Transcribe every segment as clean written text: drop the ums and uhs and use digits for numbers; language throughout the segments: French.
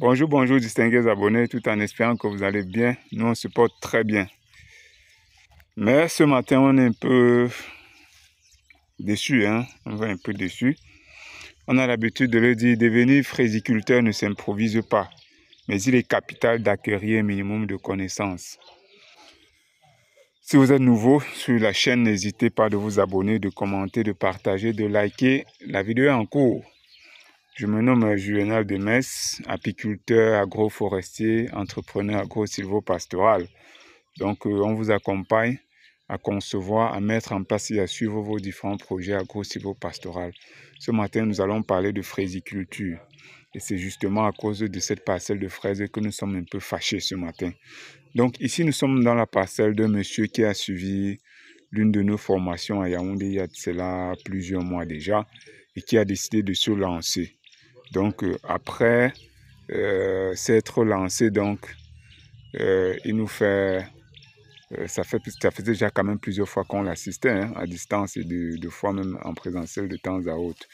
Bonjour, bonjour distingués abonnés, tout en espérant que vous allez bien. Nous, on se porte très bien. Mais ce matin, on est un peu déçus, on va un peu déçus. On a l'habitude de le dire, devenir fraisiculteur ne s'improvise pas, mais il est capital d'acquérir un minimum de connaissances. Si vous êtes nouveau sur la chaîne, n'hésitez pas de vous abonner, de commenter, de partager, de liker la vidéo en cours. Je me nomme Juvenal Demes, apiculteur, agroforestier, entrepreneur agro-silvopastoral. Donc, on vous accompagne à concevoir, à mettre en place et à suivre vos différents projets agro-silvopastoral. Ce matin, nous allons parler de fraisiculture. Et c'est justement à cause de cette parcelle de fraises que nous sommes un peu fâchés ce matin. Donc, ici, nous sommes dans la parcelle d'un monsieur qui a suivi l'une de nos formations à Yaoundé il y a de cela plusieurs mois déjà et qui a décidé de se lancer. Donc, après s'être lancé, donc, il nous fait... ça faisait déjà quand même plusieurs fois qu'on l'assistait à distance et deux fois même en présentiel de temps à autre.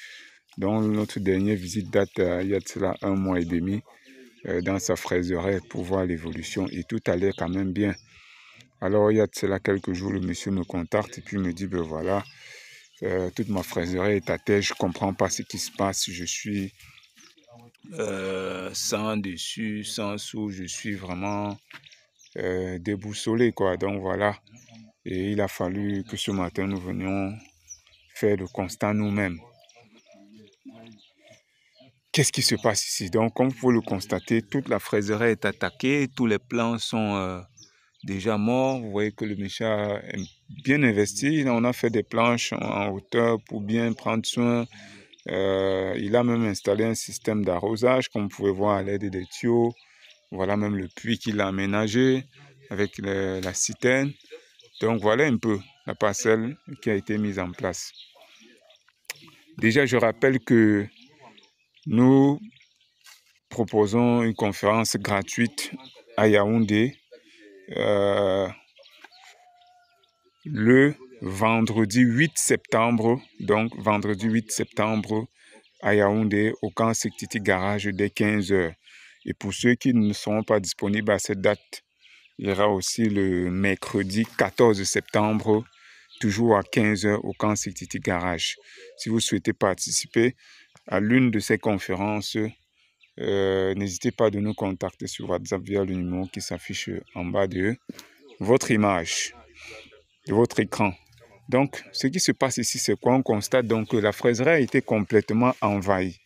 Donc, notre dernière visite date il y a de cela 1 mois et demi dans sa fraiserie pour voir l'évolution et tout allait quand même bien. Alors, il y a de cela quelques jours, le monsieur me contacte et puis me dit, ben voilà, toute ma fraiserie est à terre, je ne comprends pas ce qui se passe, je suis sans dessus, sans sous, je suis vraiment déboussolé, quoi. Donc voilà, et il a fallu que ce matin nous venions faire le constat nous-mêmes. Qu'est-ce qui se passe ici? Donc, comme vous pouvez le constater, toute la fraiserie est attaquée, tous les plants sont déjà morts. Vous voyez que le monsieur est bien investi. On a fait des planches en hauteur pour bien prendre soin. Il a même installé un système d'arrosage, comme vous pouvez voir à l'aide des tuyaux. Voilà même le puits qu'il a aménagé avec la citerne. Donc voilà un peu la parcelle qui a été mise en place. Déjà, je rappelle que nous proposons une conférence gratuite à Yaoundé le vendredi 8 septembre, donc vendredi 8 septembre à Yaoundé au camp Sektiti Garage dès 15 h. Et pour ceux qui ne seront pas disponibles à cette date, il y aura aussi le mercredi 14 septembre, toujours à 15 h au camp Sektiti Garage. Si vous souhaitez participer à l'une de ces conférences, n'hésitez pas de nous contacter sur WhatsApp via le numéro qui s'affiche en bas de votre image, de votre écran. Donc, ce qui se passe ici, c'est quoi? On constate donc que la fraiserie a été complètement envahie,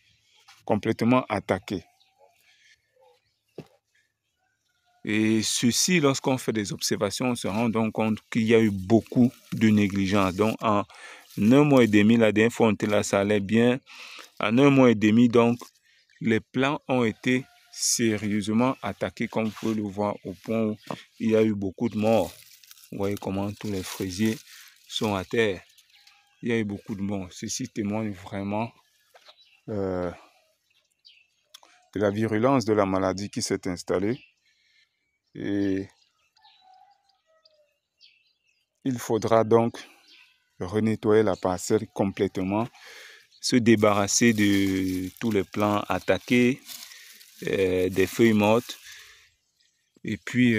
complètement attaquée. Et ceci, lorsqu'on fait des observations, on se rend donc compte qu'il y a eu beaucoup de négligence. Donc, en 1 mois et demi, la dernière fois on était là, ça allait bien. En 1 mois et demi, donc, les plants ont été sérieusement attaqués, comme vous pouvez le voir, au point où il y a eu beaucoup de morts. Vous voyez comment tous les fraisiers sont à terre. Il y a eu beaucoup de morts. Ceci témoigne vraiment de la virulence de la maladie qui s'est installée. Et il faudra donc renettoyer la parcelle complètement, se débarrasser de tous les plants attaqués, des feuilles mortes, et puis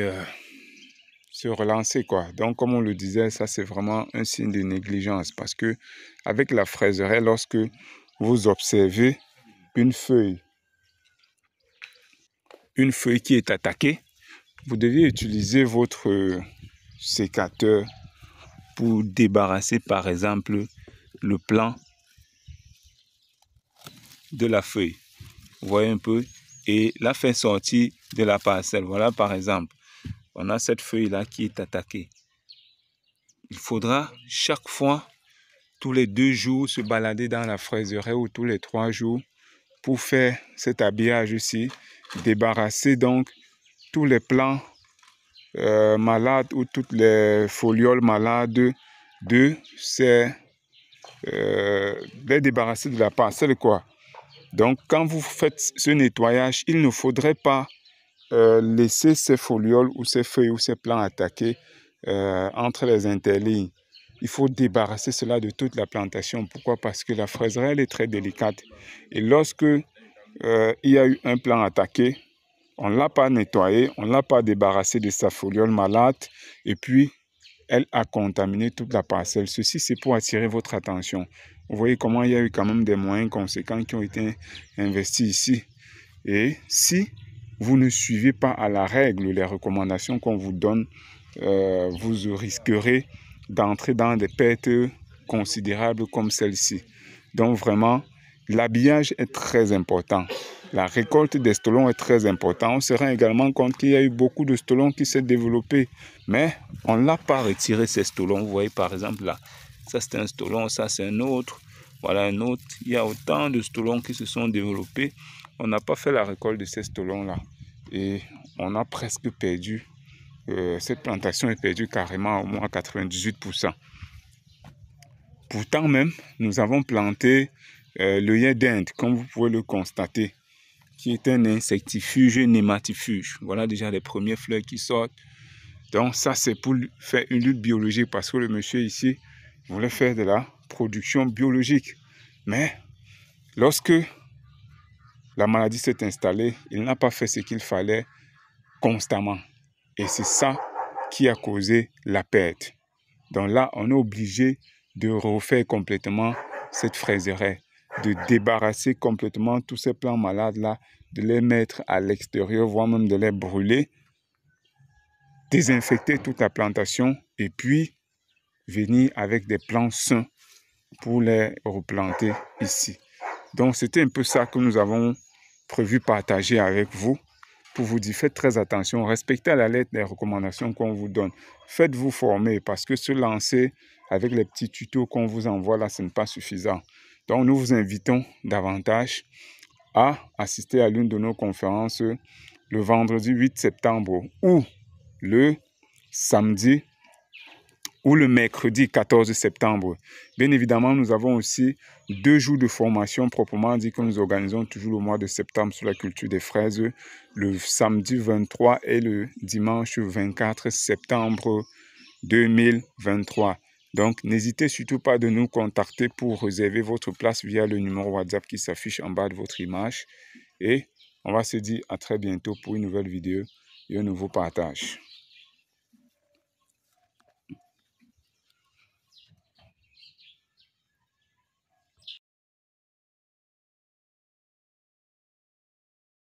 se relancer, quoi. Donc, comme on le disait, ça c'est vraiment un signe de négligence, parce que avec la fraiserie, lorsque vous observez une feuille qui est attaquée, vous devez utiliser votre sécateur pour débarrasser par exemple le plant de la feuille. Vous voyez un peu, et la faire sortir de la parcelle. Voilà par exemple, on a cette feuille là qui est attaquée. Il faudra chaque fois, tous les 2 jours, se balader dans la fraiserie, ou tous les 3 jours pour faire cet habillage ici, débarrasser donc tous les plants malades ou toutes les folioles malades de ces les débarrasser de la parcelle, quoi. Donc quand vous faites ce nettoyage, il ne faudrait pas laisser ces folioles ou ces feuilles ou ces plants attaqués entre les interlignes. Il faut débarrasser cela de toute la plantation. Pourquoi? Parce que la fraiserie, elle est très délicate. Et lorsque il y a eu un plant attaqué, On ne l'a pas nettoyée, on ne l'a pas débarrassée de sa foliole malade et puis elle a contaminé toute la parcelle. Ceci, c'est pour attirer votre attention. Vous voyez comment il y a eu quand même des moyens conséquents qui ont été investis ici. Et si vous ne suivez pas à la règle les recommandations qu'on vous donne, vous risquerez d'entrer dans des pertes considérables comme celle-ci. Donc vraiment, l'habillage est très important. La récolte des stolons est très importante. On se rend également compte qu'il y a eu beaucoup de stolons qui s'est développé, mais on ne l'a pas retiré ces stolons. Vous voyez par exemple là, ça c'est un stolon, ça c'est un autre, voilà un autre. Il y a autant de stolons qui se sont développés. On n'a pas fait la récolte de ces stolons là et on a presque perdu. Cette plantation est perdue carrément au moins 98%. Pourtant même, nous avons planté l'œillet d'Inde, comme vous pouvez le constater, qui est un insectifuge nématifuge. Voilà déjà les premières fleurs qui sortent. Donc ça, c'est pour faire une lutte biologique parce que le monsieur ici voulait faire de la production biologique. Mais lorsque la maladie s'est installée, il n'a pas fait ce qu'il fallait constamment. Et c'est ça qui a causé la perte. Donc là, on est obligé de refaire complètement cette fraiseraie, de débarrasser complètement tous ces plants malades-là, de les mettre à l'extérieur, voire même de les brûler, désinfecter toute la plantation et puis venir avec des plants sains pour les replanter ici. Donc c'était un peu ça que nous avons prévu partager avec vous. Pour vous dire, faites très attention, respectez à la lettre les recommandations qu'on vous donne. Faites-vous former parce que se lancer avec les petits tutos qu'on vous envoie là, ce n'est pas suffisant. Donc, nous vous invitons davantage à assister à l'une de nos conférences le vendredi 8 septembre ou le samedi ou le mercredi 14 septembre. Bien évidemment, nous avons aussi 2 jours de formation proprement dit que nous organisons toujours le mois de septembre sur la culture des fraises, le samedi 23 et le dimanche 24 septembre 2023. Donc, n'hésitez surtout pas de nous contacter pour réserver votre place via le numéro WhatsApp qui s'affiche en bas de votre image. Et on va se dire à très bientôt pour une nouvelle vidéo et un nouveau partage.